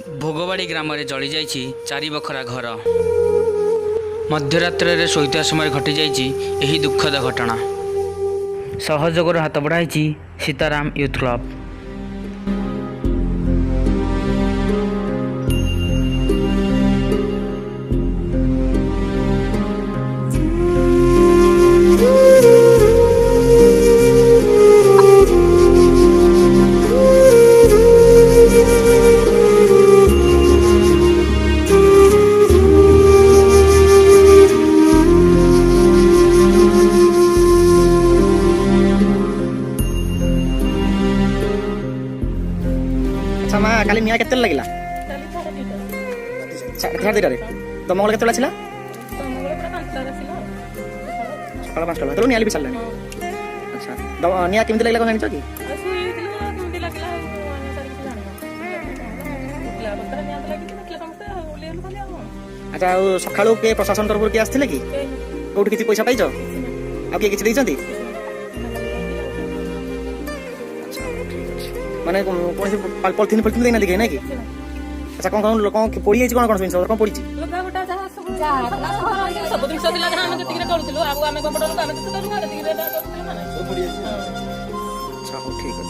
ଭୋଗବାଡ଼ି ଗ୍ରାମରେ ଜଳିଯାଇଛି 4 ବଖରା ଘର। ମଧ୍ୟରାତ୍ରରେ ଶୋଇଥିବା ସମୟରେ ଘଟିଯାଇଛି ଏହି ଦୁଃଖଦ ଘଟଣା। ସହଯୋଗର ହାତ ବଢ଼ାଇଛି ସୀତାରାମ ୟୁଥ୍ କ୍ଲବ। अच्छा माँ काली निआ केते लगिला साढ़े दुईटा तुम गले केते आसला सकाल 5टा तो निआ भी सारे। अच्छा निआ केमती लगला कौन जानिछ कि अच्छा सकाळू के प्रशासन तरफ के आसथिले कि कोठी किछि पैसा पाइछ आ के किछि दैछंती माने कौन पॉलिथिन पॉलिथिन देना दिखे ना कि अच्छा कौन कौन लोग पड़ी जाइए कौन कौन जिन कौन पड़ी सब दिन दिला जहाँ आम जी करूँ आगे आम कपड़ा आम अच्छा हो ठीक है।